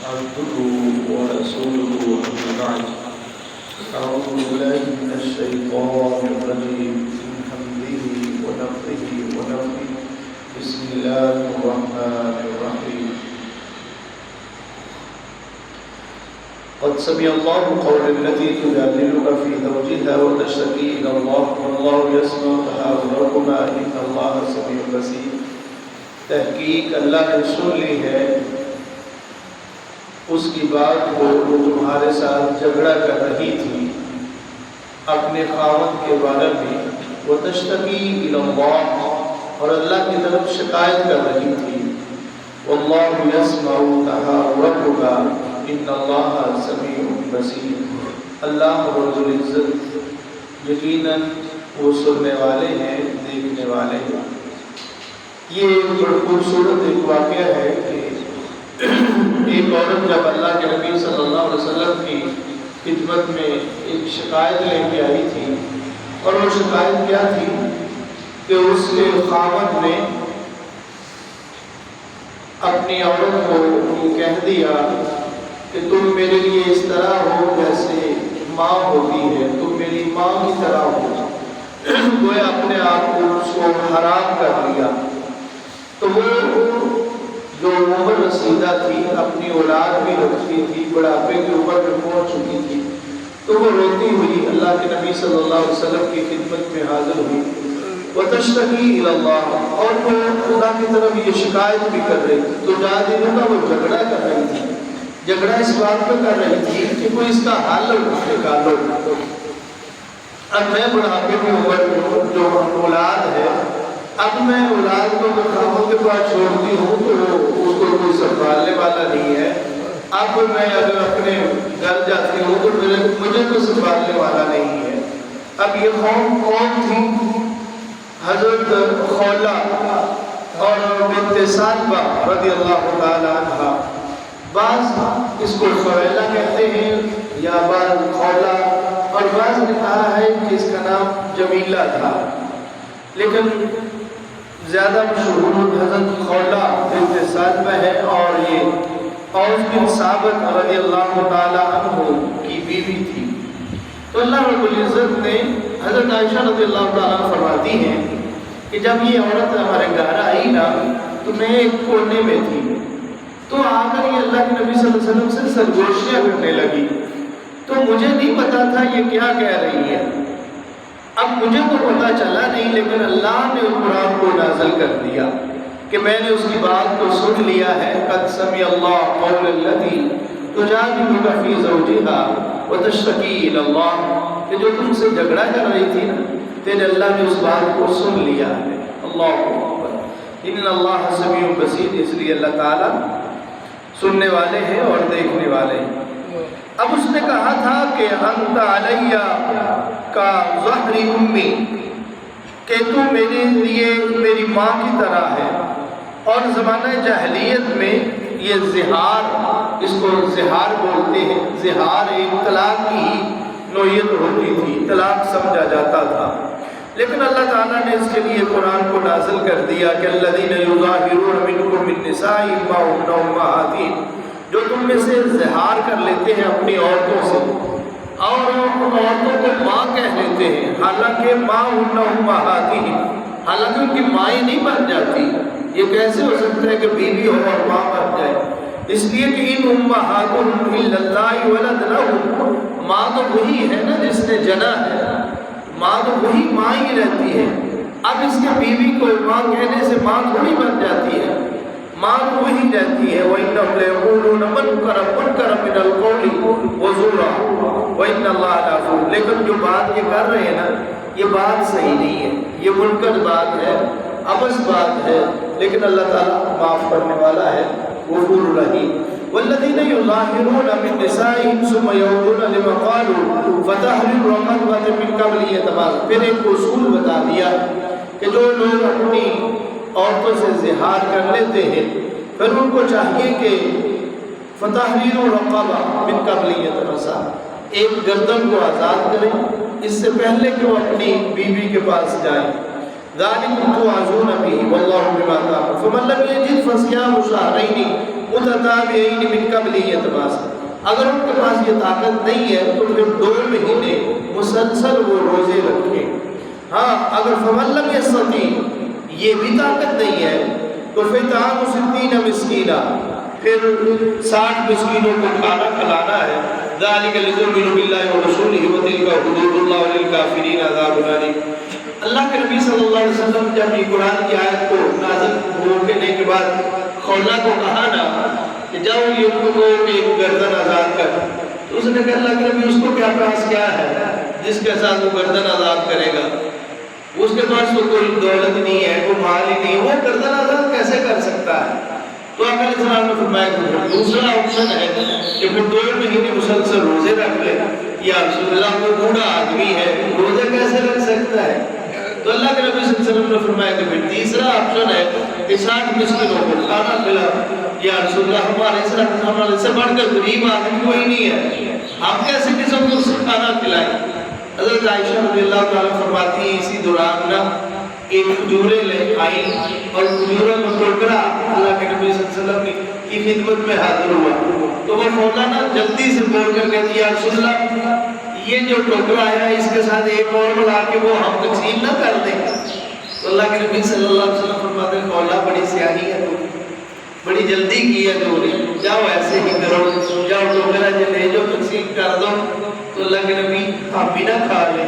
عبده ورسوله أما بعد أعوذ بالله من الشيطان الرجيم من همزه ونفخه ونفخه بسم الله الرحمن الرحيم قد سمع الله قول التي تجادلك في زوجها وتشتكي إلى الله والله يسمع تحاوركما إن الله سميع بصير. تحقیق اللہ نے سن لی ہے اس کی بات کو وہ تمہارے ساتھ جھگڑا کر رہی تھی اپنے خاوند کے بارے میں. وتشتکی الی اللہ اور اللہ کی طرف شکایت کر رہی تھی. واللہ یسمع تحاورکما ان اللہ سمیع بصیر. اللہ رب العزت یقیناً وہ سننے والے ہیں دیکھنے والے ہیں. یہ بڑا خوبصورت ایک واقعہ ہے کہ ایک عورت جب اللہ کے نبی صلی اللہ علیہ وسلم کی خدمت میں ایک شکایت لے کے آئی تھی اور وہ شکایت کیا تھی کہ اس کے خاوند نے اپنی عورت کو کہہ دیا کہ تم میرے لیے اس طرح ہو جیسے ماں ہوتی ہے, تم میری ماں کی طرح ہو. گویا اپنے آپ کو اس کو حرام کر دیا. تو وہ جو عمر رسیدہ تھی اپنی اولاد بھی رکھتی تھی, بڑھاپے کی عمر میں پہنچ چکی تھی, تو وہ روتی ہوئی اللہ کے نبی صلی اللہ علیہ وسلم کی خدمت میں حاضر ہوئی. وتشتکی الی اللہ اور وہ خدا کی طرف یہ شکایت بھی کر رہی تھی. تو جادلوں کا وہ جھگڑا کر رہی تھی. جھگڑا اس بات پہ کر رہی تھی کہ کوئی اس کا حل نکالو. اب میں بڑھاپے کی عمر میں جو اولاد ہے, اب میں اولاد کو خاوند کے پاس چھوڑتی ہوں تو اس کو کوئی سنبھالنے والا نہیں ہے. اب میں اگر اپنے گھر جاتی ہوں تو مجھے کوئی سنبھالنے والا نہیں ہے. اب یہ قوم کون تھی؟ حضرت خولہ اور بنت سالبہ رضی اللہ تعالی عنہ. بعض اس کو خویلہ کہتے ہیں یا بعض خولہ, اور بعض نے کہا ہے کہ اس کا نام جمیلہ تھا, لیکن زیادہ مشہور حضرت خولہ بنت سالبہ ہے اور یہ اوس بن ثابت رضی اللہ تعالی عنہ کی بیوی تھی. تو اللہ رب العزت نے حضرت عائشہ رضی اللہ تعالیٰ عنہ فرماتی ہیں کہ جب یہ عورت ہمارے گھر آئی نا تو میں ایک کونے میں تھی, تو آ کر یہ اللہ کے نبی صلی اللہ علیہ وسلم سے سرگوشیاں کرنے لگی. تو مجھے نہیں پتا تھا یہ کیا کہہ رہی ہے. اب مجھے تو پتا چلا نہیں, لیکن اللہ نے اس قرآن کو نازل کر دیا کہ میں نے اس کی بات کو سن لیا ہے. قد سمع اللہ قول التي تجادلك في زوجها وتشتكي الى اللہ, کہ جو تم سے جھگڑا کر رہی تھی نا, پھر اللہ نے اس بات کو سن لیا ہے. اللہ اکبر. ان اللہ سمیع بصیر, اس لیے اللہ تعالیٰ سننے والے ہیں اور دیکھنے والے ہیں. اب اس نے کہا تھا کہ انت علیہ کا ظہر امی, کہ تو میرے لیے میری ماں کی طرح ہے. اور زمانہ جاہلیت میں یہ زہار, اس کو زہار بولتے ہیں, زہار ایک طلاق کی نوعیت ہوتی تھی, طلاق سمجھا جاتا تھا. لیکن اللہ تعالیٰ نے اس کے لیے قرآن کو نازل کر دیا کہ الذین یظاہرون منکم من نسائہم ما ہن امہاتہم, جو تم میں سے زہار کر لیتے ہیں اپنی عورتوں سے اور ان عورتوں کو ماں کہہ لیتے ہیں, حالانکہ ما ہن امہاتہم, حالانکہ ان کی مائیں نہیں بن جاتی. یہ کیسے ہو سکتا ہے کہ بیوی ہو اور ماں بن جائے؟ اس لیے کہ ان امہاتہم الا اللہ ولد لہم, ماں تو وہی ہے نا جس نے جنا ہے, ماں تو وہی ماں ہی رہتی ہے. اب اس کے بیوی کو ماں کہنے سے ماں تھوڑی بن جاتی ہے, ماں تو وہی رہتی ہے. وَإِنَّهُمْ لَيَقُولُونَ مُنْكَرًا مِنَ الْقَوْلِ وَزُورًا وَإِنَّ اللَّهَ لَغَفُورٌ. لیکن جو بات یہ کر رہے ہیں نا, یہ بات صحیح نہیں ہے, یہ منکر بات ہے, عبث بات ہے, لیکن اللہ تعالیٰ معاف کرنے والا ہے, غفور رحیم. والذین یظاہرون من نسائہم ثم یعودون لما قالوا فتحریر رقبۃ من قبل یتماسوا. پھر ایک اصول بتا دیا کہ جو لوگ اپنی عورتوں سے زہار کر لیتے ہیں پھر ان کو چاہیے کہ فتحریر رقبۃ من قبل یتماسوا, ایک گردن کو آزاد کریں اس سے پہلے کہ وہ اپنی بیوی کے پاس جائیں. ذَلِكُمْ تُوعَظُونَ بِهِ وَاللَّهُ بِمَا تَعْمَلُونَ فَمَن لَّمْ يَجِدْ فَصِيَامُ شَهْرَيْنِ متتابعین من قبل یتباسا، اگر ان کے پاس یہ طاقت نہیں ہے تو پھر 2 مہینے مسلسل وہ روزے رکھیں۔ ہاں اگر فمن لم یستطیع، یہ بھی طاقت نہیں ہے تو فطعام 60 مسکینہ، پھر 60 مسکینوں کو کھانا کھلانا ہے۔ ذالک لتؤمنوا باللہ ورسولہ وتلک حدود اللہ وللکافرین عذاب علیم۔ اللہ کے نبی صلی اللہ علیہ وسلم جب یہ قرآن کی آیت کو نازل ہونے کے بعد خولہ کو کہا نا کہ جاؤ یہ ان کو کہ گردن آزاد کر، تو اس نے کہا اللہ کے نبی اس کو کیا پاس کیا ہے جس کے ساتھ وہ گردن آزاد کرے گا؟ اس کے پاس تو کوئی دولت نہیں ہے، کوئی مال ہی نہیں، وہ گردن آزاد کیسے کر سکتا ہے؟ تو آقا علیہ السلام نے فرمایا کہ دوسرا آپشن ہے کہ پھر 2 مہینے مسلسل روزے رکھ لے۔ یا رسول اللہ وہ بوڑھا آدمی ہے، روزے کیسے رکھ سکتا ہے؟ تو اللہ کے نبی صلی اللہ علیہ وسلم نے فرمایا کہ پھر تیسرا آپشن ہے کہ 60 مسکینوں کو کھانا کھلا۔ یا رسول اللہ ہمارے سے بڑھ کر غریب آدمی کوئی نہیں ہے، ہم کیسے کسی کو کھانا کھلائیں؟ حضرت عائشہ رضی اللہ تعالیٰ فرماتی ہیں اسی دوران نا ایک کھجوریں لے آئی اور کھجوروں کا ٹوکرا اللہ کے نبی صلی اللہ علیہ وسلم کی خدمت میں حاضر ہوا، تو وہ مولانا جلدی سے بول کر کہتی یا رسول اللہ یہ جو ٹوکرا آیا ہے اس کے ساتھ ایک اور ملا کے وہ ہم تقسیم نہ کر دیں؟ تو اللہ کے نبی صلی اللہ علیہ وسلم فرماتے ہیں مولا بڑی سیانی ہے، تو بڑی جلدی کی ہے، تو جاؤ ایسے ہی کرو، جاؤ ٹوکرا جو لے جو تقسیم کر دو۔ تو اللہ کے نبی ہم بھی نہ کھا لیں،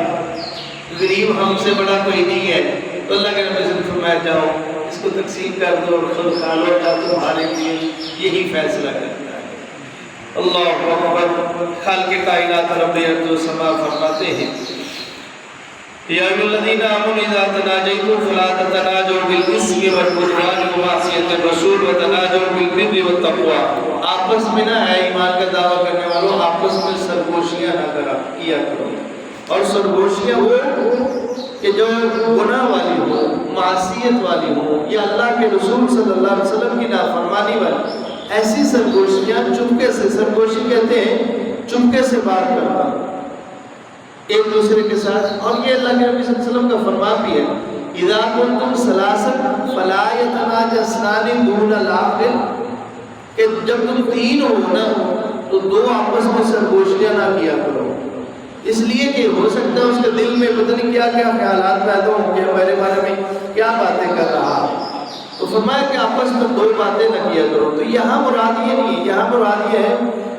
غریب ہم سے بڑا کوئی نہیں ہے، تو اللہ کے نبی سے فرمایا جاؤ اس کو تقسیم کر دو اور خود کھا لو، یا تمہارے لیے یہی فیصلہ کرتا ہے۔ اللہ اکبر۔ خالق کائنات رب ارض و سما فرماتے ہیں یا ایھا الذین آمنوا اذا تناجیتم فلا تتناجوا بالاسم والعدوان ومعصیۃ الرسول وتناجوا بالبر والتقوی۔ آپس میں نہ ہے ایمان کا دعویٰ کرنے والوں، آپس میں سرگوشیاں نہ کیا کرو، اور سرگوشیاں وہ کہ جو گناہ والی ہو، معصیت والی ہو، یا اللہ کے رسول صلی اللہ علیہ وسلم کی نافرمانی والی، ایسی سرگوشیاں چپکے سے، سرگوشی کہتے ہیں چپکے سے بات کرنا ایک دوسرے کے ساتھ۔ اور یہ اللہ کے نبی صلی اللہ علیہ وسلم کا فرمان بھی ہے اذا کنتم ثلاثا فلا يتناجى اثنان دون الاخر، کہ جب تم 3 ہو نا تو 2 آپس میں سرگوشیاں نہ کیا کرو، اس لیے کہ ہو سکتا ہے اس کے دل میں پتہ نہیں کیا کیا خیالات پیدا ہوں کہ ہمارے بارے میں کیا باتیں کر رہا ہے، تو فرمایا کہ آپس میں 2 باتیں نہ کیا کرو۔ تو یہاں مراد یہ نہیں ہے، یہاں مراد یہ ہے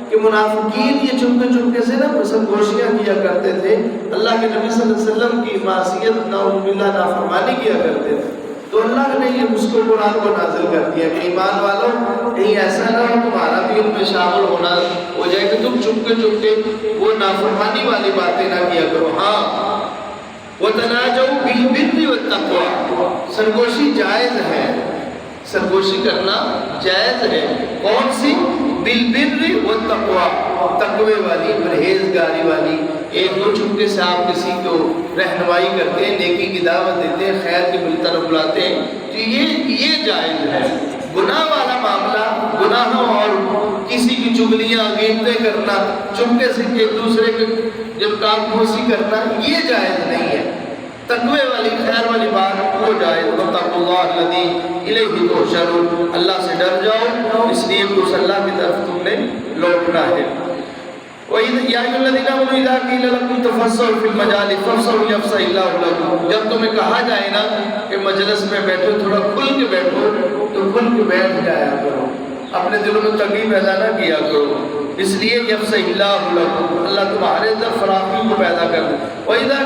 کہ منافقین یہ چپکے سے نا سرگوشیاں کیا کرتے تھے، اللہ کے نبی صلی اللہ علیہ وسلم کی معصیت نعوذ باللہ نافرمانی کیا کرتے تھے، تو اللہ نے یہ اس کو قرآن کو نازل کر دیا کہ ایمان والوں کہیں ایسا نہ ہو تمہارا بھی ان میں شامل ہونا ہو جائے کہ تم چپکے وہ نافرمانی والی باتیں نہ کیا کرو۔ ہاں وَتَنَاجَوْا بِالْبِرِّ وَالتَّقْوَىٰ، سرگوشی جائز ہے، سرگوشی کرنا جائز ہے، کون سی؟ بالبر والتقویٰ، تقوی والی، پرہیزگاری والی۔ ایک دو چپکے سے آپ کسی کو رہنمائی کرتے ہیں، نیکی کی دعوت دیتے ہیں، خیر کی طرف بلاتے ہیں، تو یہ جائز ہے۔ گناہ والا معاملہ، گناہ اور کسی کی چگلیاں غیبتیں کرنا، چپکے سے ایک دوسرے کے جب کام پھوسی کرنا، یہ جائز نہیں ہے۔ تقوی والی خیر والی بات وہ جائز۔ وَاتَّقُوا اللَّهَ الَّذِي إِلَيْهِ تُحْشَرُونَ، اللہ سے ڈر جاؤ، اس لیے اس اللہ کی طرف تم نے لوٹنا ہے۔ وَيَا أَيُّهَا الَّذِينَ آمَنُوا إِذَا قِيلَ لَكُمْ تَفَسَّحُوا فِي الْمَجَالِسِ فَافْسَحُوا يَفْسَحِ اللَّهُ لَكُمْ، جب تمہیں کہا جائے نا کہ مجلس میں بیٹھو، تھوڑا کھل کے بیٹھو، تو کھل کے بیٹھ جایا کرو، اپنے دلوں میں تنگی پیدا نہ کیا کرو، اس لیے یفسح اللہ لکم، اللہ تمہارے اندر فراخی کو پیدا کر دے۔ وَإِذَا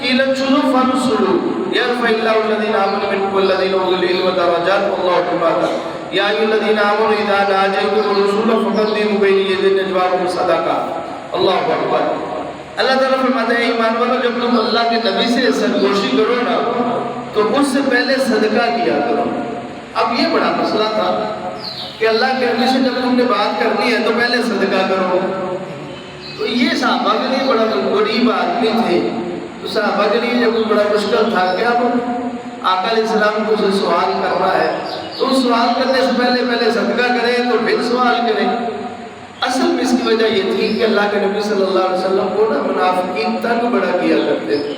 قِيلَ انشُزُوا فَانشُزُوا يَرْفَعِ اللَّهُ الَّذِينَ آمَنُوا مِنكُمْ وَالَّذِينَ أُوتُوا الْعِلْمَ دَرَجَاتٍ وَاللَّهُ بِمَا تَعْمَلُونَ يَا أَيُّهَا الَّذِينَ آمَنُوا إِذَا نَاجَيْتُمُ الرَّسُولَ فَقَدِّمُوا بَيْنَ يَدَيْ نَجْوَاكُمْ صَدَقَةً۔ اللہ اکبر۔ اللہ تعالیٰ فرماتے ہیں ایمان والو جب تم اللہ کے نبی سے سرگوشی کرو نا تو اس سے پہلے صدقہ کیا کرو۔ اب یہ بڑا مسئلہ تھا کہ اللہ کے نبی سے جب تم نے بات کرنی ہے تو پہلے صدقہ کرو، تو یہ صحابہ کے لیے بڑا غریب آدمی تھے، تو صحابہ کے لیے جب بڑا مشکل تھا کہ اب آقا علیہ السلام کو سے سوال کرنا ہے تو سوال کرنے سے پہلے صدقہ کریں تو پھر سوال کریں۔ اصل میں اس کی وجہ یہ تھی کہ اللہ کے نبی صلی اللہ علیہ وسلم کو نا منافقین تنگ بڑا کیا کرتے تھے،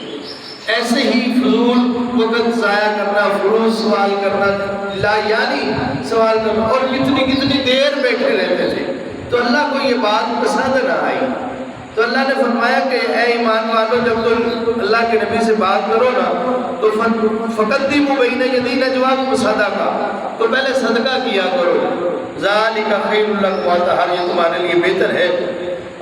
ایسے ہی فضول وقت ضائع کرنا، فروض سوال کرنا، لا یعنی سوال کرنا، اور کتنی دیر بیٹھے رہتے تھے، تو اللہ کو یہ بات پسند نہ آئی۔ تو اللہ نے فرمایا کہ اے ایمان والو، جب تم اللہ کے نبی سے بات کرو نا تو فقدموا بین یدی نجواکم صدقہ، تو پہلے صدقہ کیا کرو، ذالک خیر لکم وأطہر، یہ تمہارے لیے بہتر ہے،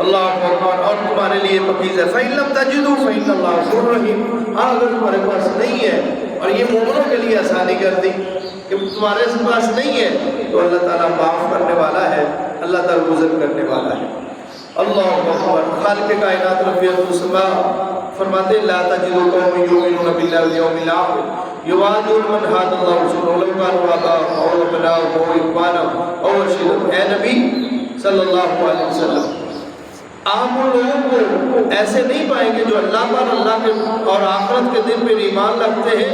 اللہ اکبر، اور تمہارے لیے پاکیزہ ہے۔ فإن لم تجدوا فإن اللہ غفور رحیم، اگر تمہارے پاس نہیں ہے، اور یہ مومنوں کے لیے آسانی کر دی کہ تمہارے پاس نہیں ہے، تو اللہ تعالیٰ معاف کرنے والا ہے، اللہ تعالیٰ گزر کرنے والا ہے۔ اللہ اکبر۔ خالق کائنات رب السماء فرماتے ہیں لا تجد قوم یؤمنون باللہ والیوم الآخر یوادون من حاد اللہ ورسولہ ولو کانوا آباءهم او ابناءهم او اخوانهم او عشیرتهم۔ اے نبی صلی اللہ علیہ وسلم، آپ ان لوگوں کو ایسے نہیں پائیں گے جو اللہ پر، اللہ کے اور آخرت کے دن پر ایمان رکھتے ہیں،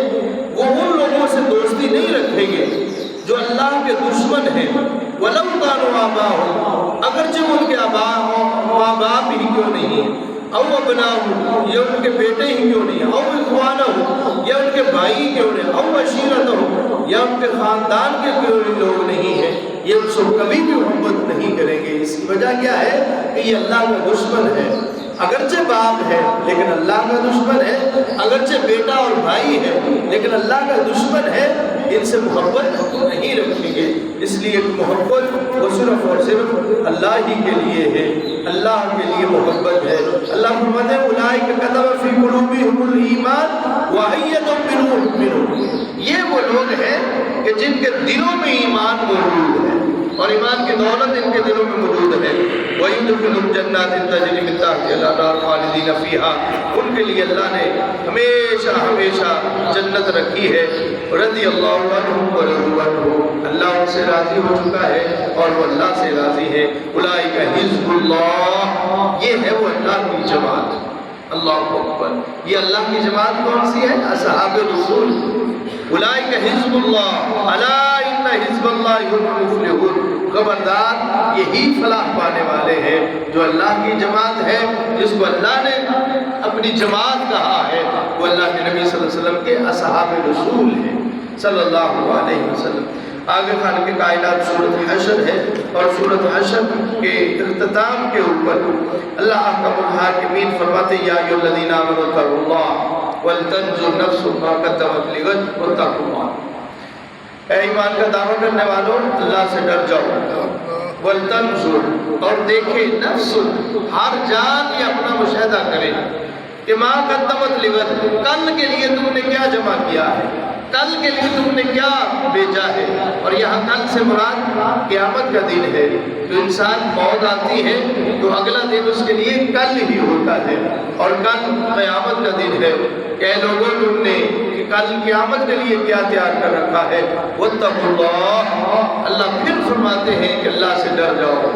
وہ ان لوگوں سے دوستی نہیں رکھیں گے جو اللہ کے دشمن ہیں، وَلَوْ كَانُوا آبَاءَهُمْ، اگرچہ ان کے آباء ہوں، ماں باپ ہی کیوں نہیں ہیں، او ابناءَهُمْ، یا ان کے بیٹے ہی کیوں نہیں ہیں، او اخوانَهُمْ، یا ان کے بھائی ہی کیوں نہیں، او عشیرتَهُمْ، یا ان کے خاندان کے کیوں لوگ نہیں ہیں، یہ ان سے کبھی بھی محبت نہیں کریں گے۔ اس کی وجہ کیا ہے کہ یہ اللہ کا دشمن ہے، اگرچہ باپ ہے لیکن اللہ کا دشمن ہے، اگرچہ بیٹا اور بھائی ہے لیکن اللہ کا دشمن ہے، ان سے محبت نہیں رکھیں گے۔ اس لیے محبت وہ صرف اور صرف اللہ ہی کے لیے ہے، اللہ کے لیے محبت ہے۔ اللہ فرماتے ہیں اولئک کتب فی قلوبہم الایمان وأیدہم بروح منہ، یہ وہ لوگ ہیں کہ جن کے دلوں میں ایمان موجود ہے، اور ایمان کی دولت ان کے دلوں میں موجود ہے۔ وَيُدْخِلُهُمْ جَنَّاتٍ تَجْرِی مِن تَحْتِهَا الْأَنْہَارُ خَالِدِینَ فِیہَا، ان کے لیے اللہ نے ہمیشہ ہمیشہ جنت رکھی ہے۔ رضی اللہ عنہم ورضوا عنہ، اللہ ان سے راضی ہو چکا ہے اور وہ اللہ سے راضی ہے۔ اولئک حزب اللہ، یہ ہے وہ اللہ کی جماعت۔ اللہ اکبر۔ یہ اللہ کی جماعت کون سی ہے؟ اصحاب رسول۔ اولئک حزب اللہ الا ان حزب اللہ هم المفلحون، خبردار یہی فلاح پانے والے ہیں جو اللہ کی جماعت ہے، جس کو اللہ نے اپنی جماعت کہا ہے، وہ اللہ کے نبی صلی اللہ علیہ وسلم کے اصحاب رسول ہیں صلی اللہ علیہ وسلم۔ آگے خالق کائنات سورۃ حشر ہے، اور سورۃ حشر کے اختتام کے اوپر اللہ احکم الحاکمین فرماتے یا ایھا الذین آمنوا اتقوا اللہ ولتنظر نفس ما قدمت لغد واتقوا اللہ۔ اے ایمان کا دعویٰ کرنے والوں، اللہ سے ڈر جاؤ، ولتنظر، اور دیکھے، نفس، ہر جان یہ اپنا مشاہدہ کرے کہ ما قدمت لغد، کل کے لیے تم نے کیا جمع کیا ہے، کل کے لیے تم نے کیا بیچا ہے۔ اور یہاں کل سے مراد قیامت کا دن ہے، تو انسان موت آتی ہے تو اگلا دن اس کے لیے کل ہی ہوتا ہے، اور کل قیامت کا دن ہے۔ کہ لوگوں تم نے کہ کل قیامت کے لیے کیا تیار کر رکھا ہے۔ واتقوا اللہ، اللہ پھر فرماتے ہیں کہ اللہ سے ڈر جاؤ،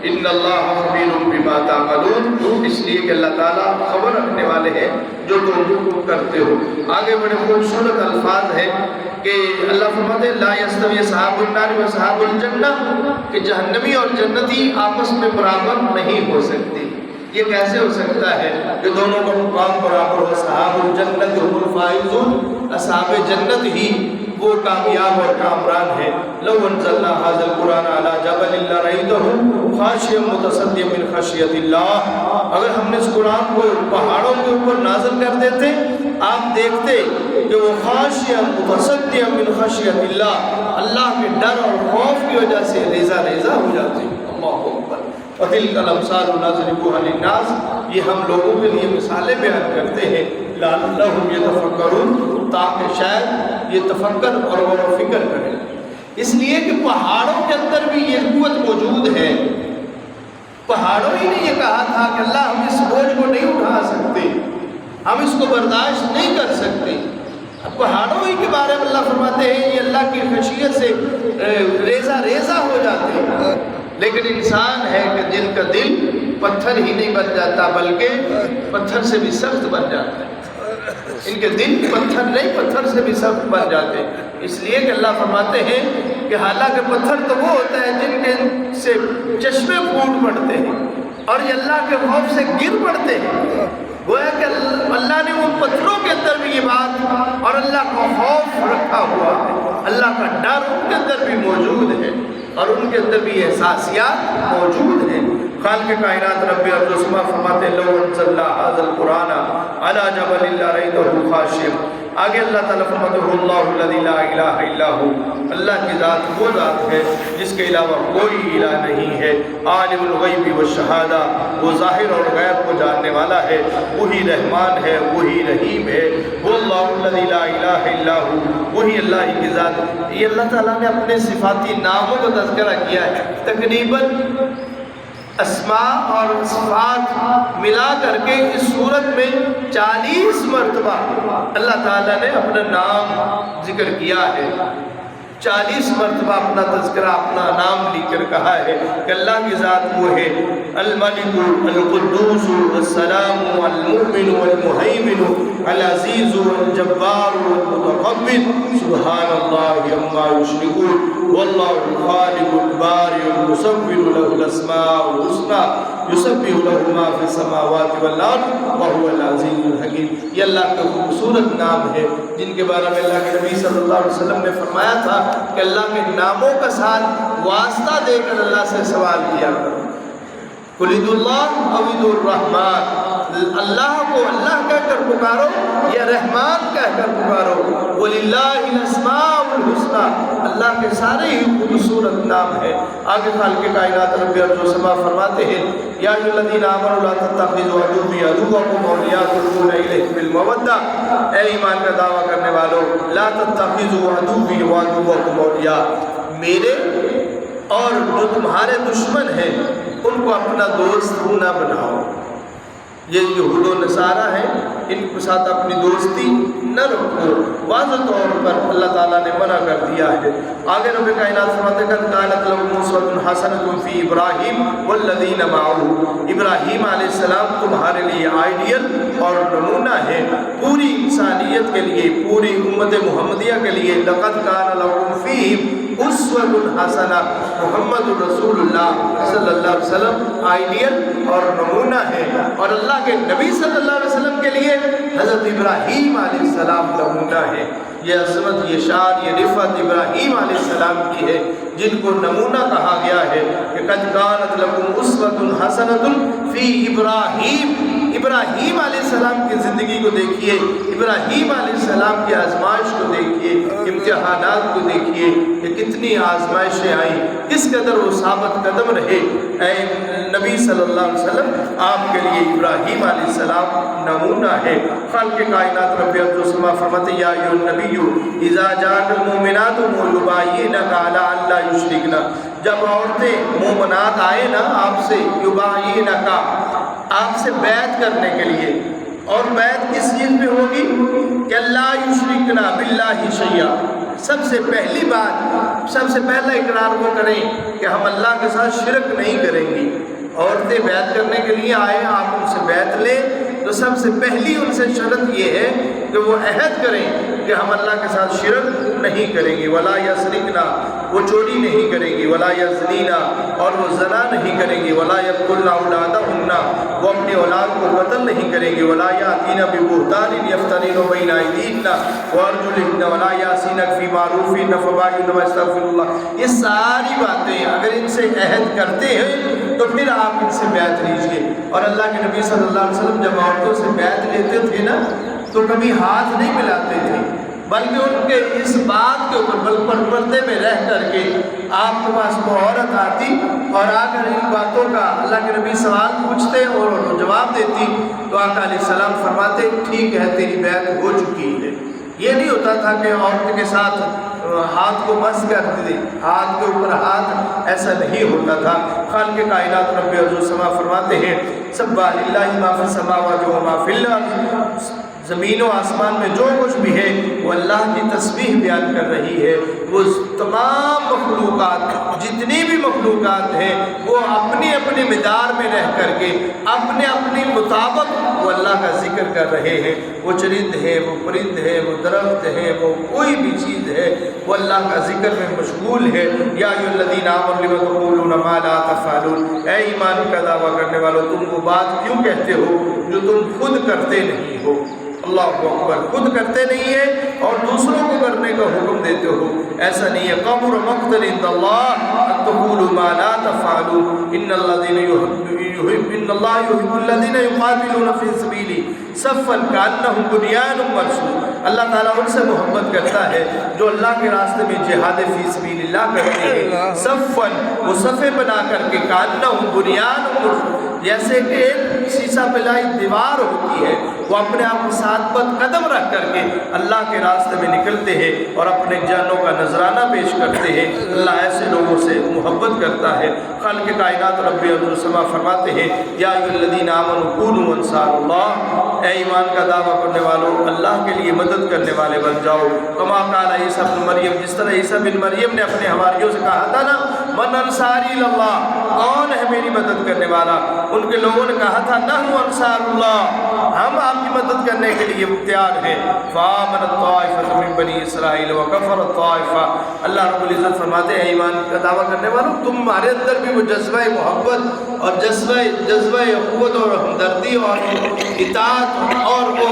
ان اللہ خبیر بما تعملون، اس لیے کہ اللہ تعالیٰ خبر رکھنے والے ہیں جو تم کرتے ہو۔ آگے بڑے خوبصورت الفاظ ہیں کہ اللہ فرماتے ہیں لا یستوی اصحاب النار و اصحاب الجنہ، کہ جہنمی اور جنتی آپس میں برابر نہیں ہو سکتے۔ یہ کیسے ہو سکتا ہے کہ دونوں کا مقام برابر ہو؟ اصحاب الجنت هم الفائزون، اصحاب جنت ہی وہ کامیاب اور کامران ہے۔ لو انزلنا هذا القرآن على جبل لرأيته خاشعا متصدعا من خشیۃ اللہ، اگر ہم نے اس قرآن کو پہاڑوں کے اوپر نازل کر دیتے، آپ دیکھتے کہ وہ خاشعا متصدعا من خشیۃ اللہ، اللہ کے ڈر اور خوف کی وجہ سے ریزہ ریزہ ہو جاتے۔ اللہ اکبر۔ وَتِلْكَ الْأَمْثَالُ نَضْرِبُهَا لِلنَّاسِ، یہ ہم لوگوں کے لیے مثالیں بیان کرتے ہیں، لَعَلَّهُمْ يَتَفَكَّرُونَ، تاکہ شاید یہ تفکر اور غور و فکر کریں۔ اس لیے کہ پہاڑوں کے اندر بھی یہ قوت موجود ہے۔ پہاڑوں ہی نے یہ کہا تھا کہ اللہ ہم اس بوجھ کو نہیں اٹھا سکتے، ہم اس کو برداشت نہیں کر سکتے۔ پہاڑوں ہی کے بارے میں اللہ فرماتے ہیں یہ اللہ کی خشیت سے ریزہ ریزہ ہو جاتے ہیں، لیکن انسان ہے کہ جن کا دل پتھر ہی نہیں بن جاتا بلکہ پتھر سے بھی سخت بن جاتا ہے۔ ان کے دل پتھر نہیں، پتھر سے بھی سخت بن جاتے ہیں۔ اس لیے کہ اللہ فرماتے ہیں کہ حالانکہ پتھر تو وہ ہوتا ہے جن کے سے چشمے پھوٹ پڑتے ہیں اور یہ اللہ کے خوف سے گر پڑتے ہیں، گویا کہ اللہ نے ان پتھروں کے اندر بھی یہ بات اور اللہ کا خوف رکھا ہوا ہے، اللہ کا ڈر ان کے اندر بھی موجود ہے اور ان کے اندر بھی احساسیات موجود ہیں۔ خالق کائنات رب ارض و سما فرماتے لو انزلنا ھذا القرآن علی جبل لرأیتہ خاشعا۔ آگے اللہ تعالیٰ فرماتے ہیں اللہ الذی لا الہ الا ہو، اللہ کی ذات وہ ذات ہے جس کے علاوہ کوئی الہ نہیں ہے، عالم الغیب والشہادہ، وہ ظاہر اور غیب کو جاننے والا ہے، وہی رحمان ہے، وہی رحیم ہے، وہ اللہ الذی لا الہ الا ہو، وہی اللہ کی ذات۔ یہ اللہ تعالیٰ نے اپنے صفاتی ناموں کا تذکرہ کیا ہے، تقریباً اسماء اور صفات ملا کر کے اس صورت میں 40 مرتبہ اللہ تعالیٰ نے اپنا نام ذکر کیا ہے، 40 مرتبہ اپنا تذکرہ، اپنا نام لکھ کر کہا ہے کہ اللہ کی ذات وہ ہے الملک القدوس السلام المؤمن المہیمن العزیز الجبار المتکبر سبحان اللہ عما یشرکون واللہ الخالق البارئ المصور له الاسماء الحسنى یسبح له ما فی السماوات والارض وهو العزیز الحکیم۔ یہ اللہ کا خوبصورت نام ہے جن کے بارے میں اللہ کے نبی صلی اللہ علیہ وسلم نے فرمایا تھا کہ اللہ کے ناموں کا ساتھ واسطہ دے کر اللہ سے سوال کیا کرو، قل ادعوا اللہ او ادعوا الرحمن، اللہ کو اللہ کہہ کر پکارو یا رحمان کہہ کر پکارو، وَلِلَّهِ الْأَسْمَاءُ الْحُسْنَى، اللہ کے سارے ہی خوبصورت نام ہے۔ آگے خالق کائنات رب ارض و سما فرماتے ہیں یا ایھا الذین آمنوا لا تتخذوا عدوی عدوکم اولیاء تلقون الیہم بالمودہ، اے ایمان کا دعویٰ کرنے والو لا تتخذوا عدوی وعدوکم اولیاء، میرے اور جو تمہارے دشمن ہیں ان کو اپنا دوست نہ بناؤ۔ یہ یہود و نصارہ ہیں، ان کے ساتھ اپنی دوستی نہ رکھو، واضح طور پر اللہ تعالیٰ نے منع کر دیا ہے۔ آگے رب کائنات فرماتے ہیں قد کانت لکم اسوۃ حسنۃ فی ابراہیم والذین معہ، ابراہیم علیہ السلام تمہارے لیے آئیڈیل اور نمونہ ہے پوری انسانیت کے لیے، پوری امت محمدیہ کے لیے۔ لقد کان لکم فیہم اسوۃ حسنہ، محمد رسول اللہ صلی اللہ علیہ وسلم آئیڈیل اور نمونہ ہے، اور اللہ کے نبی صلی اللہ علیہ وسلم کے لیے حضرت ابراہیم علیہ السلام نمونہ ہے۔ یہ عظمت، یہ شان، یہ رفعت ابراہیم علیہ السلام کی ہے جن کو نمونہ کہا گیا ہے کہ قد کانت لکم اسوۃ حسنۃ فی ابراہیم۔ ابراہیم علیہ السلام کی زندگی کو دیکھیے، ابراہیم علیہ السلام کی آزمائش کو دیکھیے، امتحانات کو دیکھیے کہ کتنی آزمائشیں آئیں، کس قدر وہ ثابت قدم رہے۔ اے نبی صلی اللہ علیہ وسلم، آپ کے لیے ابراہیم علیہ السلام نمونہ ہے۔ خالق کائنات رب ارض و سما فرماتے یا ایھا النبی اذا جاءک المؤمنات یبایعنک علی ان لا یشرکن، جب عورتیں مومنات آئے نا آپ سے، یبایعنک، آپ سے بیعت کرنے کے لیے، اور بیعت کس چیز پہ ہوگی کہ اللہ یشرکن باللہ شیئا، سب سے پہلی بات، سب سے پہلا اقرار وہ کریں کہ ہم اللہ کے ساتھ شرک نہیں کریں گی۔ عورتیں بیعت کرنے کے لیے آئے، آپ ان سے بیعت لیں تو سب سے پہلی ان سے شرط یہ ہے کہ وہ عہد کریں کہ ہم اللہ کے ساتھ شرک نہیں کریں گے۔ ولا یسرقنا، وہ چوری نہیں کریں گی، ولا یزنینا، اور وہ زنا نہیں کریں گی، ولا یقتلن اولادہن، وہ اپنی اولاد کو قتل نہیں کریں گی، ولا یاتین ببہتان یفترین بین ایدیہن وارجلہن ولا یعصینک فی معروف فبایعن واستغفر اللہ۔ یہ ساری باتیں اگر ان سے عہد کرتے ہیں تو پھر آپ ان سے بیعت لیجیے۔ اور اللہ کے نبی صلی اللہ علیہ وسلم جب عورتوں سے بیعت لیتے تھے نا تو کبھی ہاتھ نہیں ملاتے تھے، بلکہ ان کے اس بات کے اوپر پردے میں رہ کر کے آپ کے پاس وہ عورت آتی اور آ کر ان باتوں کا اللہ کے نبی سوال پوچھتے اور وہ جواب دیتی تو آقا علیہ السلام فرماتے ٹھیک ہے تیری بیعت ہو چکی ہے۔ یہ نہیں ہوتا تھا کہ عورت کے ساتھ ہاتھ کو مس کر دے، ہاتھ کے اوپر ہاتھ، ایسا نہیں ہوتا تھا۔ خالق کائنات رب ارض و سما فرماتے ہیں سبح للہ ما فی السماوات و ما فی الارض، زمین و آسمان میں جو کچھ بھی ہے وہ اللہ کی تسبیح بیان کر رہی ہے۔ وہ تمام مخلوقات جتنی بھی مخلوقات ہیں وہ اپنی اپنی مدار میں رہ کر کے اپنے اپنی مطابق وہ اللہ کا ذکر کر رہے ہیں۔ وہ چرند ہے، وہ پرند ہے، وہ درخت ہے، وہ کوئی بھی چیز ہے، وہ اللہ کا ذکر میں مشغول ہے۔ یا ایھا الذین آمنوا لم تقولون ما لا تفعلون، اے ایمان کا دعویٰ کرنے والوں تم وہ بات کیوں کہتے ہو جو تم خود کرتے نہیں ہو۔ اللہ اکبر، خود کرتے نہیں ہے اور دوسروں کو کرنے کا حکم دیتے ہو، ایسا نہیں ہے۔ کبر مقتا عند اللہ ان تقولوا ما لا تفعلون ان اللہ يحب الذین یقاتلون فی سبیلہ صفا کأنہم بنیان مرصوص۔ اللہ تعالیٰ ان سے محبت کرتا ہے جو اللہ کے راستے میں جہاد فی سبیل اللہ کرتے ہیں، صفا وہ صفے بنا کر کے، کأنہم بنیان مرصوص جیسے کہ ایک سیسا پلائی دیوار ہوتی ہے، وہ اپنے آپ کو ساتھ بد قدم رکھ کر کے اللہ کے راستے میں نکلتے ہیں اور اپنے جانوں کا نذرانہ پیش کرتے ہیں۔ اللہ ایسے لوگوں سے محبت کرتا ہے۔ خالق کائنات رب السماء فرماتے ہیں یا ایھا الذین آمنوا کونوا انصار اللہ، اے ایمان کا دعویٰ کرنے والوں اللہ کے لیے مدد کرنے والے بن جاؤ۔ کما قال عیسیٰ ابن مریم، جس طرح عیسیٰ بن مریم نے اپنے حواریوں سے کہا تھا نا من انصاری اللہ، کون ہے میری مدد کرنے والا؟ ان کے لوگوں نے کہا تھا نحن انصار اللہ، ہم آپ کی مدد کرنے کے لیے مختار ہیں۔ فآمنت طائفۃ من بنی اسرائیل وکفرت طائفہ، اللہ رب العزت فرماتے ہیں ایمان کا دعویٰ کرنے والوں تمہارے اندر بھی وہ جذبہ محبت اور جذبہ قوت اور ہمدردی اور اطاعت اور وہ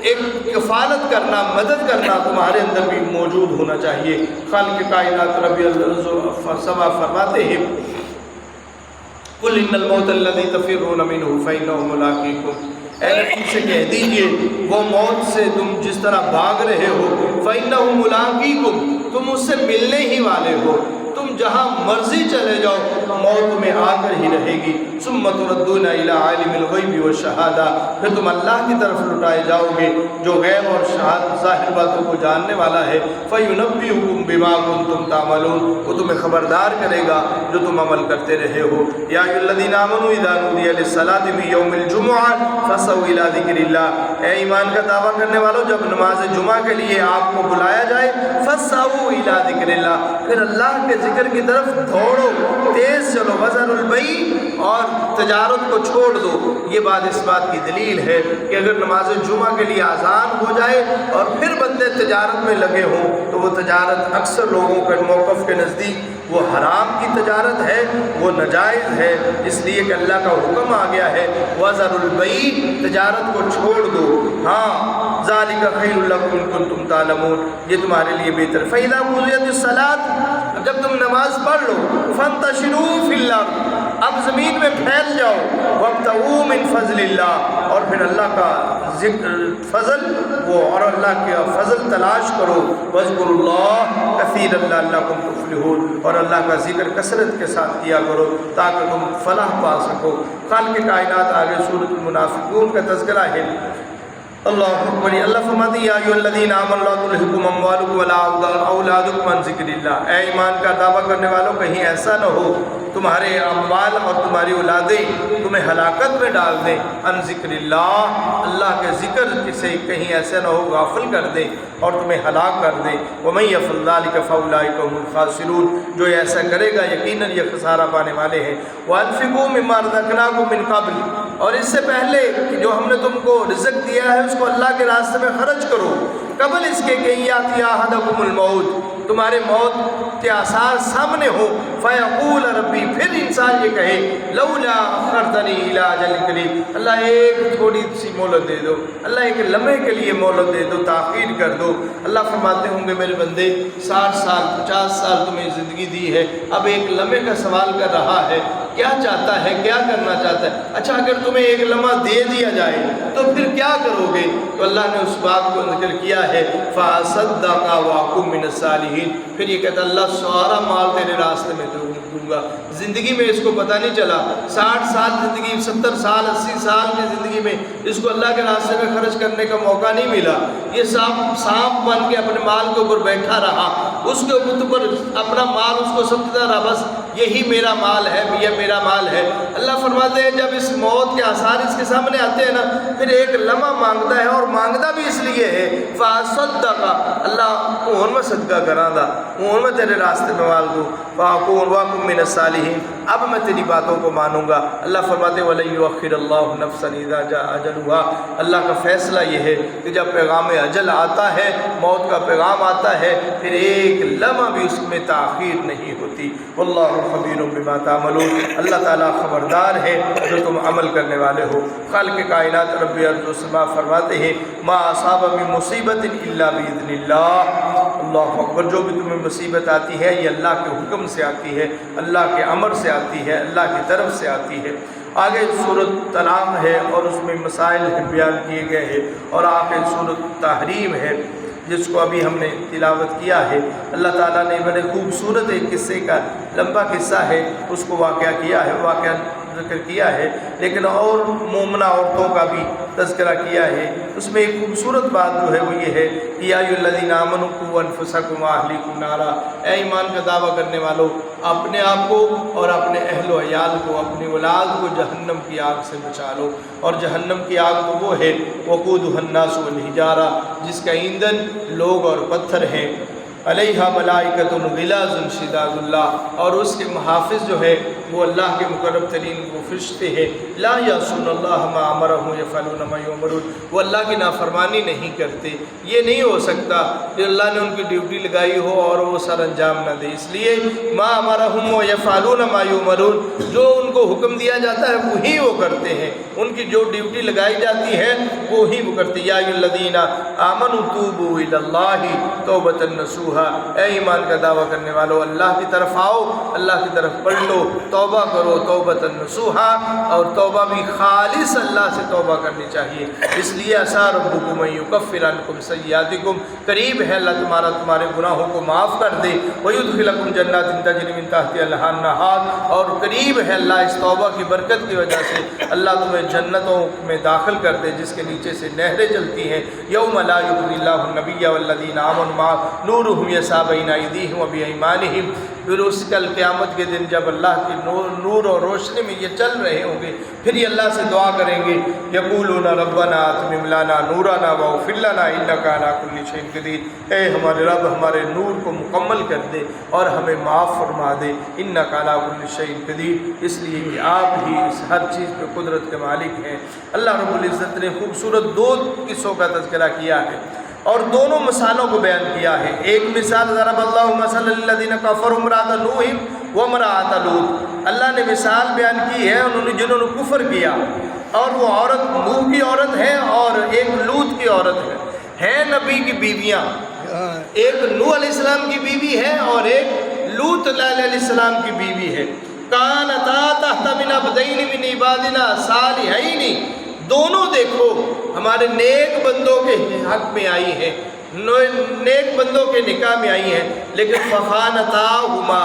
ایک کفالت کرنا، مدد کرنا تمہارے اندر بھی موجود ہونا چاہیے۔ خالق کائنات رب السماء فرماتے ہیں قل ان الموت الذی تفرون منہ فانہ ملاقیکم، اے نبی سے کہہ دیجئے وہ موت سے تم جس طرح بھاگ رہے ہو، فانہ ملاقیکم تم اس سے ملنے ہی والے ہو، تم جہاں مرضی چلے جاؤ موت میں آ کر ہی رہے گی۔ ثم تردون الی عالم الغیب والشہادہ، پھر تم اللہ کی طرف لٹائے جاؤ گے جو غیب اور شہادت ظاہر باتوں کو جاننے والا ہے۔ فینبئکم بما کنتم تعملون، وہ تمہیں خبردار کرے گا جو تم عمل کرتے رہے ہو۔ یا ایھا الذین آمنوا اذا نودی للصلاۃ من یوم الجمعہ فاسعوا الی ذکر اللہ، اے ایمان کا دعویٰ کرنے والوں جب نماز جمعہ کے لیے آپ کو بلایا جائے فاسعوا الی ذکر اللہ، پھر اللہ کے ذکر کی طرف دوڑو، تیز چلو، وذروا البیع، اور تجارت کو چھوڑ دو۔ یہ بات اس بات کی دلیل ہے کہ اگر نماز جمعہ کے لیے اذان ہو جائے اور پھر بندے تجارت میں لگے ہوں تو وہ تجارت اکثر لوگوں کے موقف کے نزدیک وہ حرام کی تجارت ہے، وہ ناجائز ہے، اس لیے کہ اللہ کا حکم آ گیا ہے وذروا البیع، تجارت کو چھوڑ دو۔ ہاں ذالک خیر لکم ان کنتم تعلمون، یہ تمہارے لیے بہتر۔ فاذا قضیت الصلاۃ، جب تم نماز پڑھ لو، فانتشروا فی الارض، اب زمین میں پھیل جاؤ، وابتغوا من فضل اللہ، اور پھر اللہ کا ذکر فضل وہ اور اللہ کا فضل تلاش کرو، واذکروا اللہ کثیرا لعلکم تفلحون، اور اللہ کا ذکر کثرت کے ساتھ کیا کرو تاکہ تم فلاح پا سکو۔ خالق کائنات آگے سورۃ المنافقون کا تذکرہ ہے۔ اللہ اکبر، اللہ فرماتے ہیں یا ایھا الذین آمنوا لا تلہکم اموالکم ولا اولادکم عن ذکر اللہ، اے ایمان کا دعویٰ کرنے والوں کہیں ایسا نہ ہو تمہارے اموال اور تمہاری اولادیں تمہیں ہلاکت میں ڈال دیں، عن ذکر اللہ، اللہ کے ذکر سے کہیں ایسا نہ ہو غافل کر دیں اور تمہیں ہلاک کر دیں۔ ومن یفعل ذلک فاولئک هم الخاسرون، جو ایسا کرے گا یقیناً یہ خسارہ پانے والے ہیں۔ وانفقوا مما رزقناکم من قبل، اور اس سے پہلے کہ جو ہم نے تم کو رزق دیا ہے اس کو اللہ کے راستے میں خرچ کرو، قبل اس کے کہ یاتی احدکم الموت، تمہارے موت کے آثار سامنے ہو، فیقول ربی، پھر انسان یہ کہے لولا اخرتنی الی اجل قریب، اللہ ایک تھوڑی سی مہلت دے دو، اللہ ایک لمحے کے لیے مہلت دے دو، تاخیر کر دو۔ اللہ فرماتے ہوں گے میرے بندے 60 سال 50 سال تمہیں زندگی دی ہے، اب ایک لمحے کا سوال کر رہا ہے، کیا چاہتا ہے، کیا کرنا چاہتا ہے؟ اچھا اگر تمہیں ایک لمحہ دے دیا جائے تو پھر کیا کرو گے؟ تو اللہ نے اس بات کو ذکر کیا ہے فَأَصَدَّقَ وَأَكُن مِّنَ الصَّالِحِينَ، پھر یہ کہتا اللہ سارا مال تیرے راستے میں دوں گا۔ زندگی میں اس کو پتہ نہیں چلا، 60 سال زندگی، 70 سال 80 سال کی زندگی میں اس کو اللہ کے راستے میں خرچ کرنے کا موقع نہیں ملا، یہ سانپ بن کے اپنے مال کے اوپر بیٹھا رہا، اس کے اوپر اپنا مال اس کو سمجھتا رہا، بس یہی میرا مال ہے، یہ میرا مال ہے۔ اللہ فرماتے ہیں جب اس موت کے آثار اس کے سامنے آتے ہیں نا، پھر ایک لمحہ مانگتا ہے، اور مانگتا بھی اس لیے ہے فَصَدَّقَ، اللہ اون میں صدقہ کراں دا، اون میں تیرے راستے میں مال دوں، وَأَكُونُ وَأَكُن مِّنَ الصَّالِحِينَ، اب میں تیری باتوں کو مانوں گا۔ اللہ فرماتے ہیں وَلَن يُؤَخِّرَ اللَّهُ نَفْسًا إِذَا جَاءَ أَجَلُهَا، اللہ کا فیصلہ یہ ہے کہ جب پیغام اجل آتا ہے، موت کا پیغام آتا ہے، پھر ایک لمحہ بھی اس میں تاخیر نہیں ہوتی۔ واللہ خبیر بما تعملون، اللہ تعالیٰ خبردار ہے جو تم عمل کرنے والے ہو۔ خالق کائنات رب ارض و سما فرماتے ہیں ما اصاب من مصیبت الا باذن اللہ، اللہ اکبر، جو بھی تمہیں مصیبت آتی ہے یہ اللہ کے حکم سے آتی ہے، اللہ کے امر سے آتی ہے، اللہ کی طرف سے آتی ہے۔ آگے سورۃ طلاق ہے اور اس میں مسائل بیان کیے گئے ہیں، اور آخر سورۃ تحریم ہے جس کو ابھی ہم نے تلاوت کیا ہے۔ اللہ تعالیٰ نے بڑے خوبصورت ایک قصے کا لمبا قصہ ہے اس کو واقعہ کیا ہے، واقعہ ذکر کیا ہے، لیکن اور مومنہ عورتوں کا بھی تذکرہ کیا ہے۔ اس میں ایک خوبصورت بات جو ہے وہ یہ ہے کہ یا ایھا الذین آمنوا قوا انفسکم واہلیکم نارا، اے ایمان کا دعویٰ کرنے والو، اپنے آپ کو اور اپنے اہل و عیال کو، اپنی اولاد کو جہنم کی آگ سے بچا لو۔ اور جہنم کی آگ تو وہ ہے وقودھا الناس والحجارہ، جس کا ایندھن لوگ اور پتھر ہیں، علیہا ملائکۃ غلاظ شداد اللہ، اور اس کے محافظ جو ہے وہ اللہ کے مقرب ترین وہ فرشتے ہیں، لا یعصون اللہ ما امرہم یفعلون ما یؤمرون، وہ اللہ کی نافرمانی نہیں کرتے۔ یہ نہیں ہو سکتا کہ اللہ نے ان کی ڈیوٹی لگائی ہو اور وہ سر انجام نہ دے، اس لیے ما امرہم یفعلون ما یؤمرون، جو ان کو حکم دیا جاتا ہے وہی وہ کرتے ہیں، ان کی جو ڈیوٹی لگائی جاتی ہے وہی وہ کرتے ہیں۔ یا ایھا الذین آمنوا توبوا الی اللہ توبۃ نصوحا، اے ایمان کا دعویٰ کرنے والو، اللہ کی طرف آؤ، اللہ کی طرف پلٹو، توبہ کرو، توبۃ نصوحا، اور توبہ بھی خالص اللہ سے توبہ کرنی چاہیے۔ اس لیے عسیٰ ربکم ان یکفر عنکم سیئاتکم، قریب ہے اللہ تمہارے گناہوں کو معاف کر دے، ویدخلکم جنات تجری من تحتہا الانہار، اور قریب ہے اللہ اس توبہ کی برکت کی وجہ سے اللہ تمہیں جنتوں میں داخل کر دے جس کے نیچے سے نہریں چلتی ہیں۔ یوم لا یخزی اللہ النبی والذین آمنوا معہ نورہم یسعی بین ایدیہم وبایمانہم، پھر اس کل قیامت کے دن جب اللہ کی نور اور روشنی میں یہ چل رہے ہوں گے، پھر یہ اللہ سے دعا کریں گے، یقولون ربنا اتمم لنا نورنا واغفر لنا انک علی کل شیء قدیر، اے ہمارے رب ہمارے نور کو مکمل کر دے اور ہمیں معاف فرما دے، انک علی کل شیء قدیر، اس لیے کہ آپ ہی اس ہر چیز پہ قدرت کے مالک ہیں۔ اللہ رب العزت نے خوبصورت دو قصوں کا تذکرہ کیا ہے اور دونوں مثالوں کو بیان کیا ہے۔ ایک مثال ضرب اللہ مثلا للذین کفروا امرأۃ نوح وامرأۃ لوط، اللہ نے مثال بیان کی ہے جنہوں نے کفر کیا، اور وہ عورت نوح کی عورت ہے اور ایک لوط کی عورت ہے نبی کی بیویاں، ایک نوح علیہ السلام کی بیوی ہے اور ایک لوط علیہ السلام کی بیوی ہے۔ کانتا تحت من عبدین من عبادنا صالحین، دونوں دیکھو ہمارے نیک بندوں کے حق میں آئی ہیں، نیک بندوں کے نکاح میں آئی ہیں، لیکن فخانتاہما،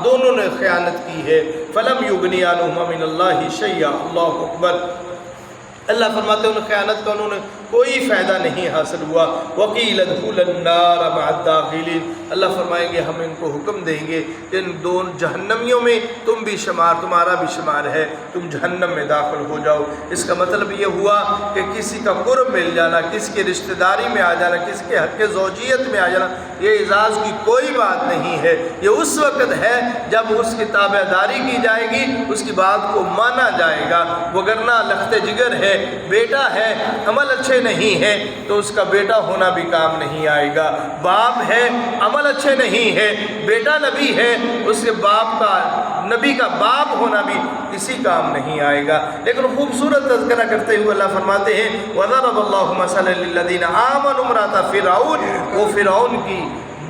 دونوں نے خیانت کی ہے، فلم یغنی عنہما من اللہ شیئا، اللہ اکبر۔ اللہ فرماتے ہیں ان خیانت کا انہوں نے کوئی فائدہ نہیں حاصل ہوا۔ وقیل ادخلوا النار مع الداخلین، اللہ فرمائیں گے ہم ان کو حکم دیں گے کہ ان دونوں جہنمیوں میں تم بھی شمار، تمہارا بھی شمار ہے، تم جہنم میں داخل ہو جاؤ۔ اس کا مطلب یہ ہوا کہ کسی کا قرب مل جانا، کسی کے رشتہ داری میں آ جانا، کسی کے حق زوجیت میں آ جانا، یہ اعزاز کی کوئی بات نہیں ہے، یہ اس وقت ہے جب اس کی تابع داری کی جائے گی، اس کی بات کو مانا جائے گا، وگرنہ لخت جگر ہے، بیٹا ہے، عمل اچھے نہیں ہے تو اس کا بیٹا ہونا بھی کام نہیں آئے گا، باپ ہے، عمل اچھے نہیں ہے، بیٹا نبی ہے، اس کے باپ کا، نبی کا باپ ہونا بھی کسی کام نہیں آئے گا۔ لیکن خوبصورت تذکرہ کرتے ہوئے اللہ فرماتے ہیں وَضَرَبَ اللَّهُ مَثَلًا لِلَّذِينَ آمَنُوا امْرَأَتَ فِرْعَوْنَ، وہ فرعون کی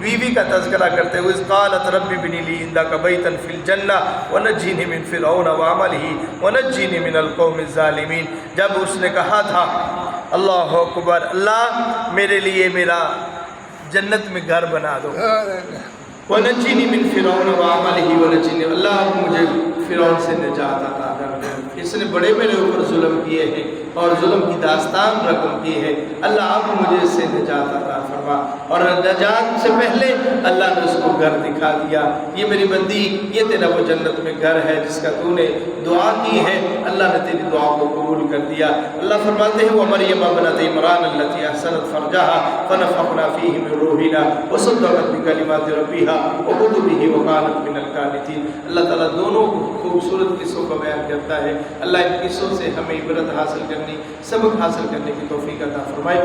بیوی کا تذکرہ کرتے ہوئے اذ قالت رب ابن لی عندک بیتا فی الجنہ ونجینی من فرعون وعملہ ونجینی من القوم الظالمین، جب اس نے کہا تھا اللہ اکبر، اللہ میرے لیے میرا جنت میں گھر بنا دو، ونجینی من فرعون وعملہ ونجینی، اللہ مجھے فرعون سے نجات عطا کر دے، اس نے بڑے میرے اوپر ظلم کیے ہیں اور ظلم کی داستان رقم کی ہے، اللہ آپ مجھے اس سے نجات عطا فرما۔ فرما. اور نجات سے پہلے اللہ نے اس کو گھر دکھا دیا. یہ میری بندی، یہ تیرا وہ جنت میں گھر ہے جس کا تو نے دعا کی ہے، اللہ نے تیری دعا کو قبول کر دیا. اللہ فرماتے ہیں وَمَرْيَمَ ابْنَتَ عِمْرَانَ الَّتِي أَحْسَنَتْ فَرْجَهَا فَنَفَخْنَا فِيهِ مِنْ رُوحِنَا وَصَدَّقَتْ بِكَلِمَاتِ رَبِّهَا وَكُتُبِهِ وَكَانَتْ مِنَ الْقَانِتِينَ. اللہ تعالیٰ دونوں خوبصورت قصوں کا بیان کرتا ہے. اللہ ان قصوں سے ہمیں عبرت حاصل کرنی، سبق حاصل کرنے کی توفیق عطا فرمائے.